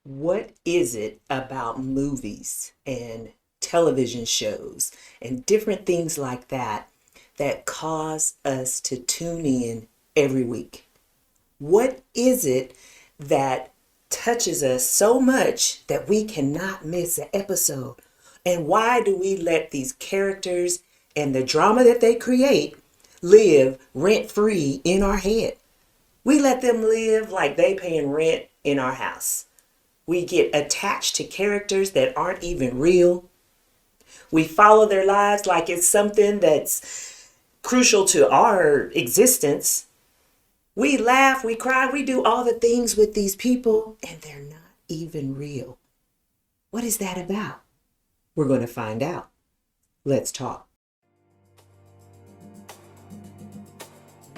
What is it about movies and television shows and different things like that that cause us to tune in every week? What is it that touches us so much that we cannot miss an episode? And why do we let these characters and the drama that they create live rent free in our head? We let them live like they paying rent in our house. We get attached to characters that aren't even real. We follow their lives like it's something that's crucial to our existence. We laugh, we cry, we do all the things with these people, and they're not even real. What is that about? We're going to find out. Let's talk.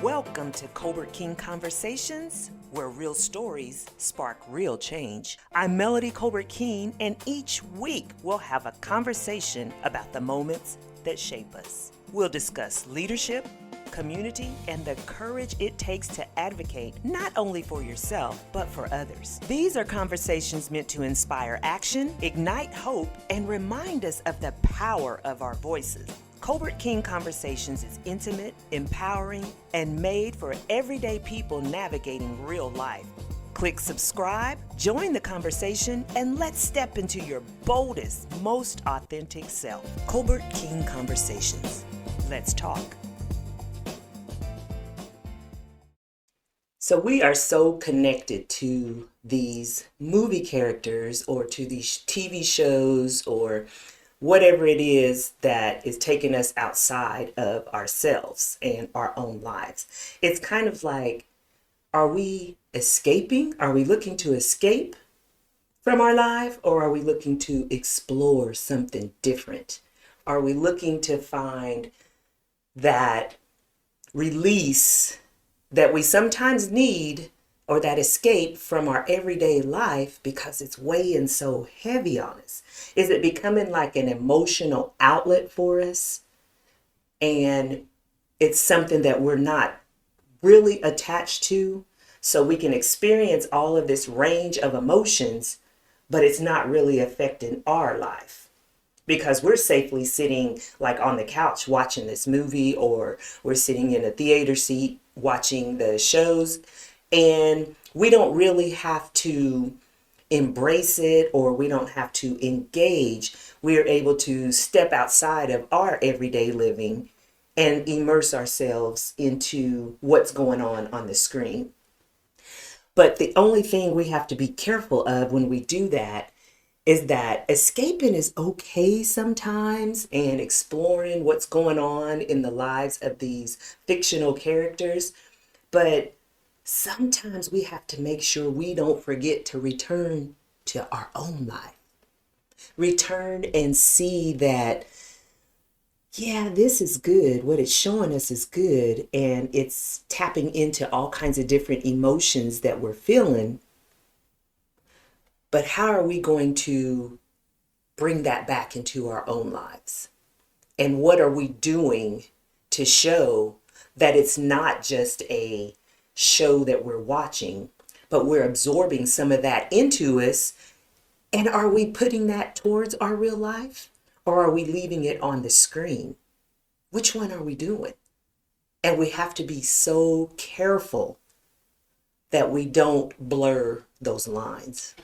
Welcome to Colbert King Conversations, where real stories spark real change. I'm Melody Colbert King, and each week we'll have a conversation about the moments that shape us. We'll discuss leadership, community, and the courage it takes to advocate not only for yourself, but for others. These are conversations meant to inspire action, ignite hope, and remind us of the power of our voices. Colbert King Conversations is intimate, empowering, and made for everyday people navigating real life. Click subscribe, join the conversation, and let's step into your boldest, most authentic self. Colbert King Conversations. Let's talk. So we are so connected to these movie characters or to these TV shows or whatever it is that is taking us outside of ourselves and our own lives. It's kind of like, are we escaping? Are we looking to escape from our life, or are we looking to explore something different? Are we looking to find that release that we sometimes need, or that escape from our everyday life because it's weighing so heavy on us? Is it becoming like an emotional outlet for us? And it's something that we're not really attached to, so we can experience all of this range of emotions, but it's not really affecting our life because we're safely sitting like on the couch watching this movie, or we're sitting in a theater seat watching the shows, and we don't really have to embrace it, or we don't have to engage. We're able to step outside of our everyday living and immerse ourselves into what's going on the screen. But the only thing we have to be careful of when we do that is that escaping is okay sometimes, and exploring what's going on in the lives of these fictional characters. But sometimes we have to make sure we don't forget to return to our own life. Return and see that, yeah, this is good. What it's showing us is good. And it's tapping into all kinds of different emotions that we're feeling. But how are we going to bring that back into our own lives? And what are we doing to show that it's not just a show that we're watching, but we're absorbing some of that into us? And are we putting that towards our real life, or are we leaving it on the screen? Which one are we doing? And we have to be so careful that we don't blur those lines.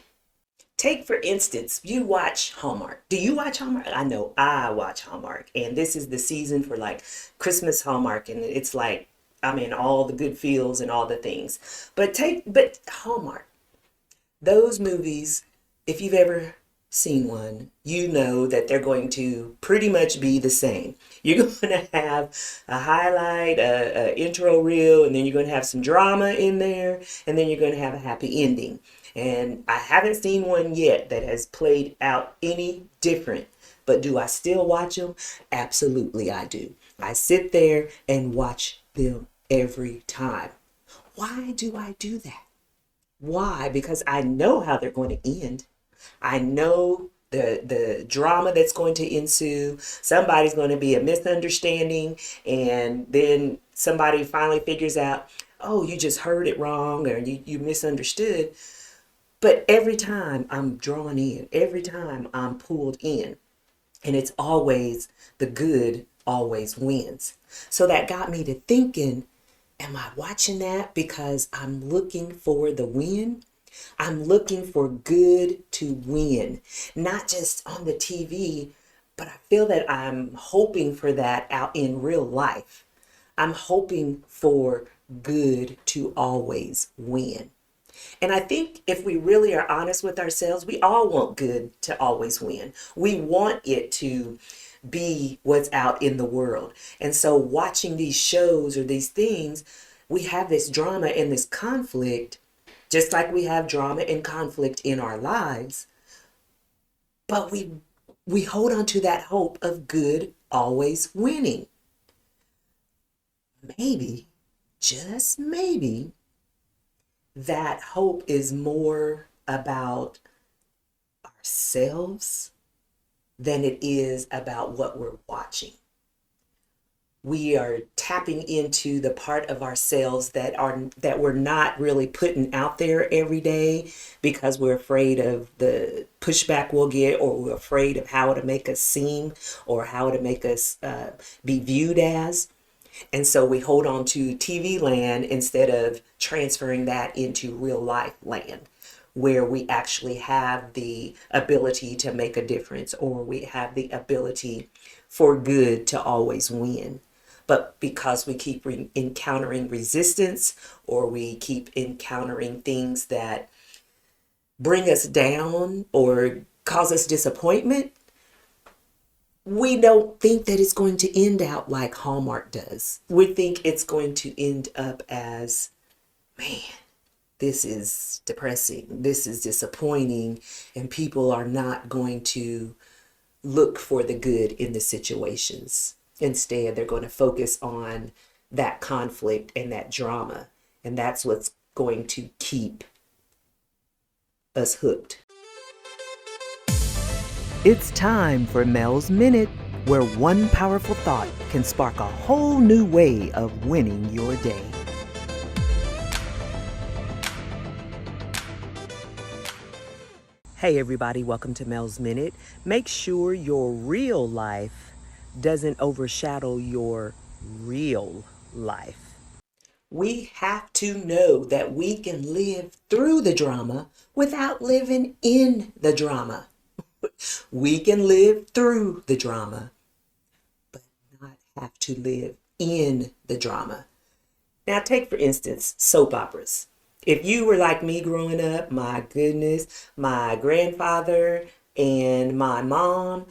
Take, for instance, you watch Hallmark. Do you watch Hallmark? I know I watch Hallmark. And this is the season for like Christmas Hallmark. And it's like, I'm in all the good feels and all the things. But Hallmark, those movies, if you've ever seen one, you know that they're going to pretty much be the same. You're going to have a highlight, a intro reel, and then you're going to have some drama in there, and then you're going to have a happy ending. And I haven't seen one yet that has played out any different. But do I still watch them? Absolutely, I do. I sit there and watch them every time. Why do I do that? Why? Because I know how they're going to end. I know the drama that's going to ensue. Somebody's going to be a misunderstanding, and then somebody finally figures out, oh, you just heard it wrong, or you misunderstood. But every time I'm drawn in, every time I'm pulled in, and it's always the good always wins. So that got me to thinking, am I watching that because I'm looking for the win? I'm looking for good to win, not just on the TV, but I feel that I'm hoping for that out in real life. I'm hoping for good to always win. And I think if we really are honest with ourselves, we all want good to always win. We want it to be what's out in the world. And so watching these shows or these things, we have this drama and this conflict, just like we have drama and conflict in our lives. But we hold on to that hope of good always winning. Maybe, just maybe, that hope is more about ourselves than it is about what we're watching. We are tapping into the part of ourselves that we're not really putting out there every day because we're afraid of the pushback we'll get, or we're afraid of how it'll make us seem, or how it'll make us be viewed as. And so we hold on to TV land instead of transferring that into real life land, where we actually have the ability to make a difference, or we have the ability for good to always win. But because we keep encountering resistance, or we keep encountering things that bring us down or cause us disappointment, we don't think that it's going to end out like Hallmark does. We think it's going to end up as, man, this is depressing, this is disappointing, and people are not going to look for the good in the situations. Instead, they're going to focus on that conflict and that drama, and that's what's going to keep us hooked. It's time for Mel's Minute, where one powerful thought can spark a whole new way of winning your day. Hey everybody, welcome to Mel's Minute. Make sure your real life doesn't overshadow your real life. We have to know that we can live through the drama without living in the drama. We can live through the drama, but not have to live in the drama. Now, take for instance, soap operas. If you were like me growing up, my goodness, my grandfather and my mom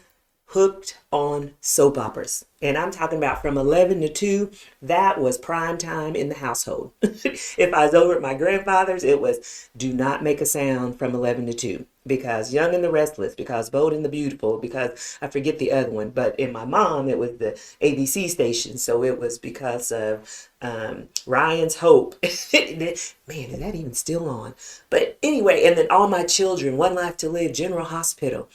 hooked on soap operas. And I'm talking about from 11 to 2, that was prime time in the household. If I was over at my grandfather's, it was do not make a sound from 11 to 2. Because Young and the Restless, because Bold and the Beautiful, because I forget the other one. But in my mom, it was the ABC station. So it was because of Ryan's Hope. Man, is that even still on? But anyway, and then All My Children, One Life to Live, General Hospital.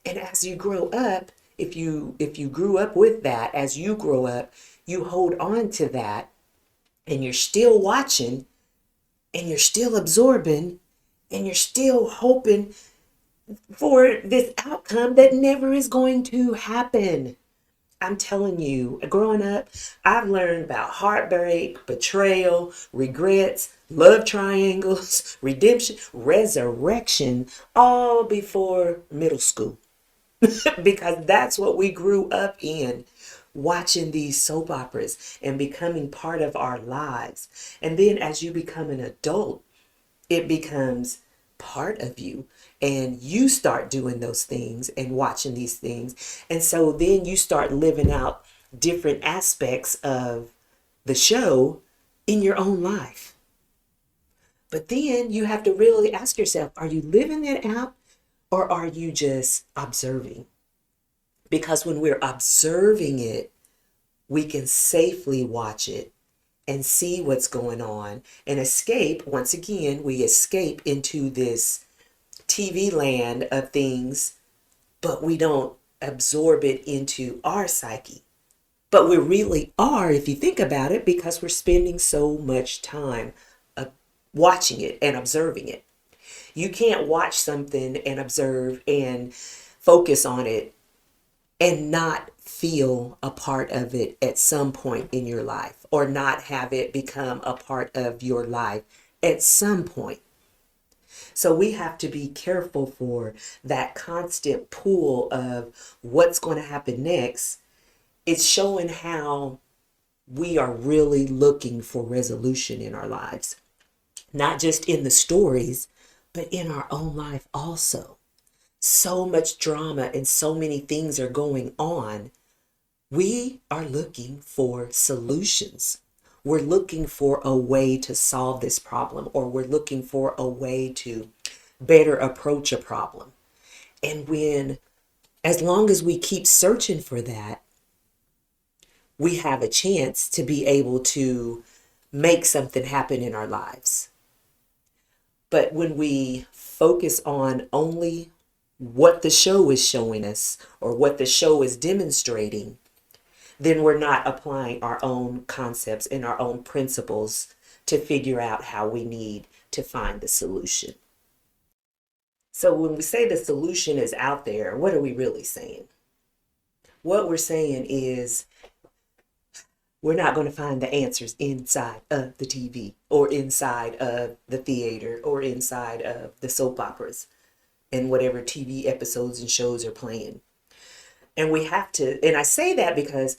And as you grow up, if you grew up with that, as you grow up, you hold on to that, and you're still watching, and you're still absorbing, and you're still hoping for this outcome that never is going to happen. I'm telling you, growing up, I've learned about heartbreak, betrayal, regrets, love triangles, redemption, resurrection, all before middle school. Because that's what we grew up in, watching these soap operas and becoming part of our lives. And then as you become an adult, it becomes part of you, and you start doing those things and watching these things. And so then you start living out different aspects of the show in your own life. But then you have to really ask yourself, are you living it out, or are you just observing? Because when we're observing it, we can safely watch it and see what's going on and escape. Once again, we escape into this TV land of things, but we don't absorb it into our psyche. But we really are, if you think about it, because we're spending so much time watching it and observing it. You can't watch something and observe and focus on it and not feel a part of it at some point in your life, or not have it become a part of your life at some point. So we have to be careful for that constant pull of what's going to happen next. It's showing how we are really looking for resolution in our lives, not just in the stories, but in our own life also. So much drama and so many things are going on. We are looking for solutions. We're looking for a way to solve this problem, or we're looking for a way to better approach a problem. And as long as we keep searching for that, we have a chance to be able to make something happen in our lives. But when we focus on only what the show is showing us or what the show is demonstrating, then we're not applying our own concepts and our own principles to figure out how we need to find the solution. So when we say the solution is out there, what are we really saying? What we're saying is we're not going to find the answers inside of the TV or inside of the theater or inside of the soap operas and whatever TV episodes and shows are playing. And we have to, and I say that because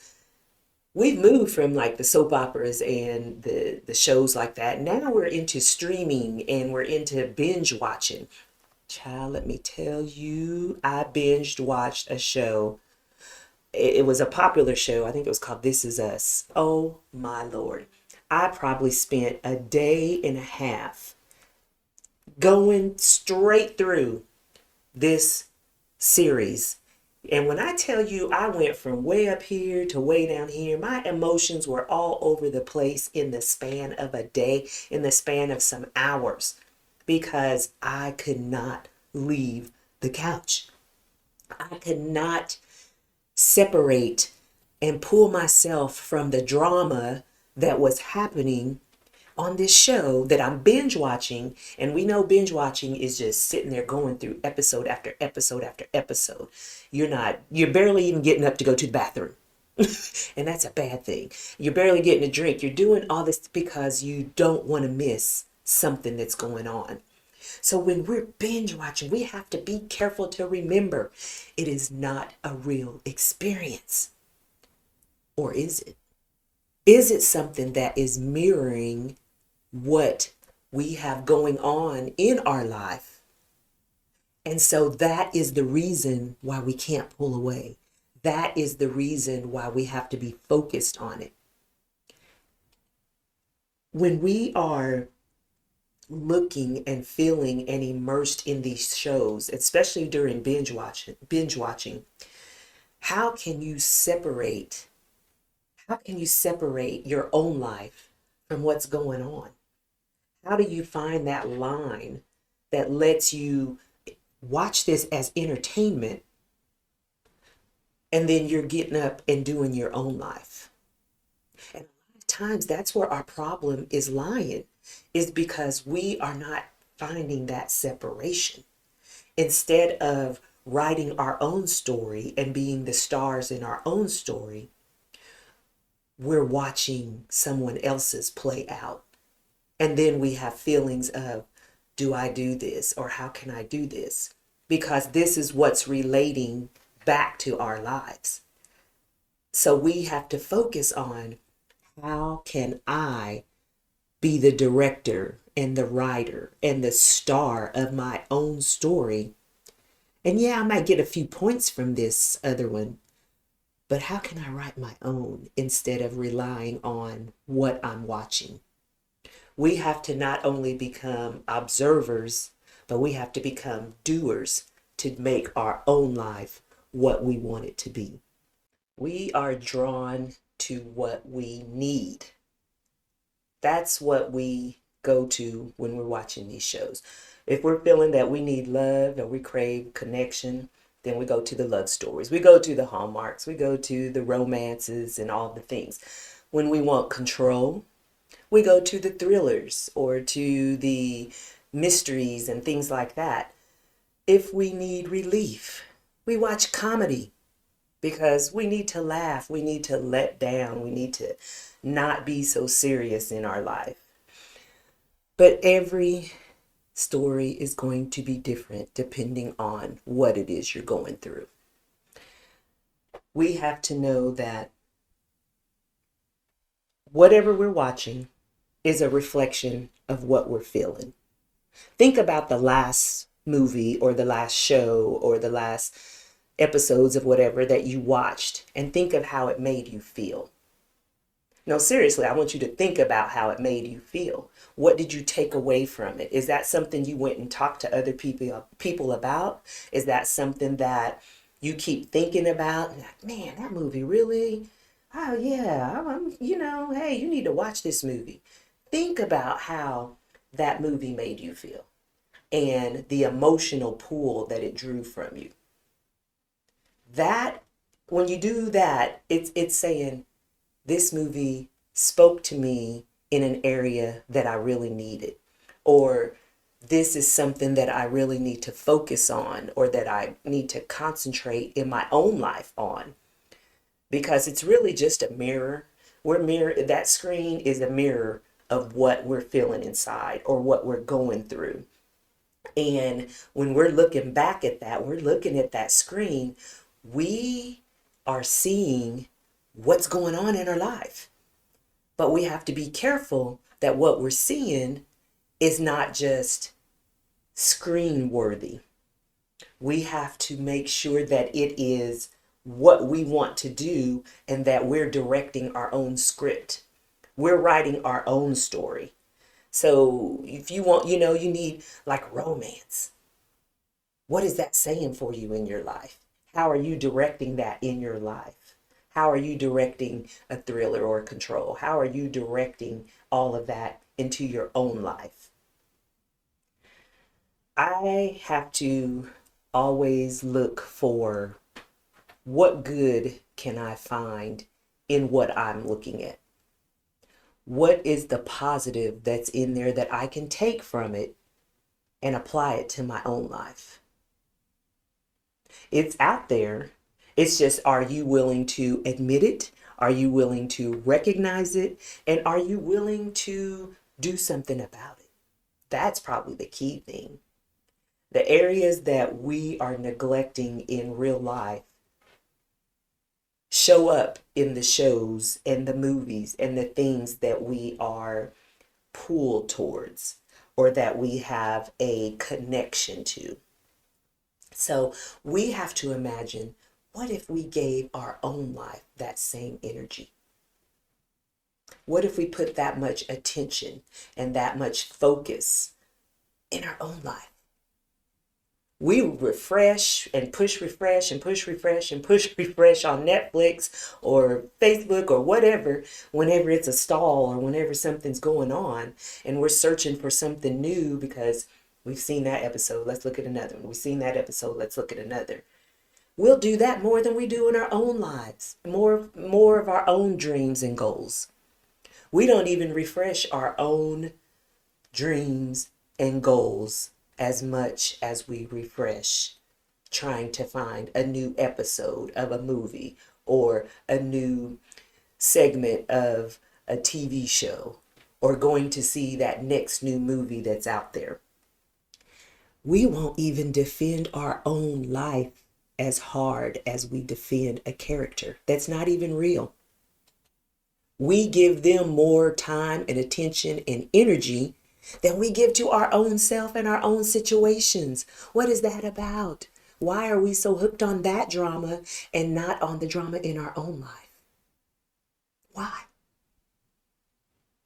we've moved from like the soap operas and the shows like that. Now we're into streaming and we're into binge watching. Child, let me tell you, I binged watched a show. It was a popular show. I think it was called This Is Us. Oh my Lord. I probably spent a day and a half going straight through this series. And when I tell you I went from way up here to way down here, my emotions were all over the place in the span of a day, in the span of some hours, because I could not leave the couch. I could not separate and pull myself from the drama that was happening on this show that I'm binge watching. And we know binge watching is just sitting there going through episode after episode after episode. You're barely even getting up to go to the bathroom. And that's a bad thing. You're barely getting a drink. You're doing all this because you don't want to miss something that's going on. So when we're binge watching, we have to be careful to remember it is not a real experience. Or is it? Is it something that is mirroring what we have going on in our life? And so that is the reason why we can't pull away. That is the reason why we have to be focused on it. When we are looking and feeling and immersed in these shows, especially during binge watching, how can you separate your own life from what's going on? How do you find that line that lets you watch this as entertainment and then you're getting up and doing your own life? And a lot of times that's where our problem is lying, is because we are not finding that separation. Instead of writing our own story and being the stars in our own story, we're watching someone else's play out. And then we have feelings of, do I do this? Or how can I do this? Because this is what's relating back to our lives. So we have to focus on, how can I be the director and the writer and the star of my own story? And yeah, I might get a few points from this other one, but how can I write my own instead of relying on what I'm watching? We have to not only become observers, but we have to become doers to make our own life what we want it to be. We are drawn to what we need. That's what we go to when we're watching these shows. If we're feeling that we need love or we crave connection, then we go to the love stories. We go to the hallmarks. We go to the romances and all the things. When we want control, we go to the thrillers or to the mysteries and things like that. If we need relief, we watch comedy because we need to laugh, we need to let down, we need to not be so serious in our life. But every story is going to be different depending on what it is you're going through. We have to know that whatever we're watching is a reflection of what we're feeling. Think about the last movie or the last show or the last episodes of whatever that you watched and think of how it made you feel. No, seriously, I want you to think about how it made you feel. What did you take away from it? Is that something you went and talked to other people about? Is that something that you keep thinking about? Like, man, that movie really, oh yeah, hey, you need to watch this movie. Think about how that movie made you feel and the emotional pull that it drew from you. That, when you do that, it's saying, this movie spoke to me in an area that I really needed, or this is something that I really need to focus on, or that I need to concentrate in my own life on, because it's really just a mirror. That screen is a mirror of what we're feeling inside or what we're going through. And when we're looking back at that, we're looking at that screen, we are seeing what's going on in our life. But we have to be careful that what we're seeing is not just screen worthy. We have to make sure that it is what we want to do and that we're directing our own script. We're writing our own story. So if you want, you need like romance. What is that saying for you in your life? How are you directing that in your life? How are you directing a thriller or a control? How are you directing all of that into your own life? I have to always look for what good can I find in what I'm looking at. What is the positive that's in there that I can take from it and apply it to my own life? It's out there. It's just, are you willing to admit it? Are you willing to recognize it? And are you willing to do something about it? That's probably the key thing. The areas that we are neglecting in real life show up in the shows and the movies and the things that we are pulled towards or that we have a connection to. So we have to imagine, what if we gave our own life that same energy? What if we put that much attention and that much focus in our own life? We refresh and push refresh and push refresh and push refresh on Netflix or Facebook or whatever, whenever it's a stall or whenever something's going on and we're searching for something new because we've seen that episode, let's look at another one. We've seen that episode, let's look at another. We'll do that more than we do in our own lives, more of our own dreams and goals. We don't even refresh our own dreams and goals as much as we refresh trying to find a new episode of a movie or a new segment of a TV show or going to see that next new movie that's out there. We won't even defend our own life as hard as we defend a character that's not even real. We give them more time and attention and energy than we give to our own self and our own situations. What is that about? Why are we so hooked on that drama and not on the drama in our own life? Why?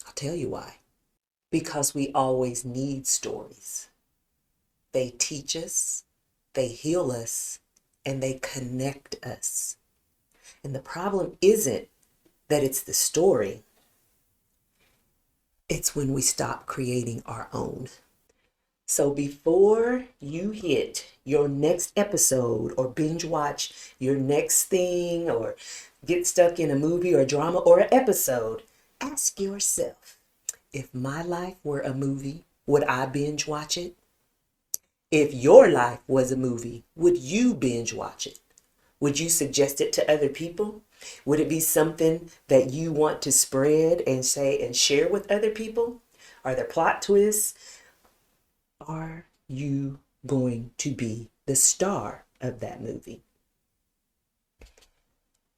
I'll tell you why. Because we always need stories. They teach us, they heal us, and they connect us. And the problem isn't that it's the story. It's when we stop creating our own. So before you hit your next episode or binge watch your next thing or get stuck in a movie or drama or an episode, ask yourself, if my life were a movie, Would I binge watch it? If your life was a movie, would you binge watch it? Would you suggest it to other people? Would it be something that you want to spread and say and share with other people? Are there plot twists? Are you going to be the star of that movie?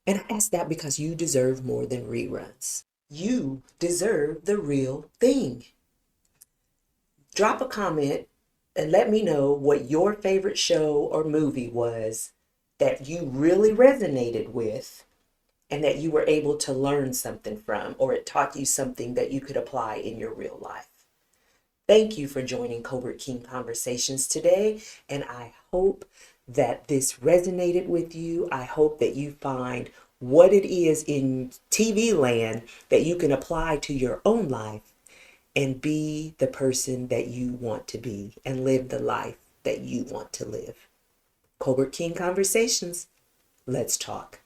And I ask that because you deserve more than reruns. You deserve the real thing. Drop a comment and let me know what your favorite show or movie was that you really resonated with and that you were able to learn something from, or it taught you something that you could apply in your real life. Thank you for joining Colbert King Conversations today, and I hope that this resonated with you. I hope that you find what it is in TV land that you can apply to your own life and be the person that you want to be and live the life that you want to live. Colbert King Conversations. Let's talk.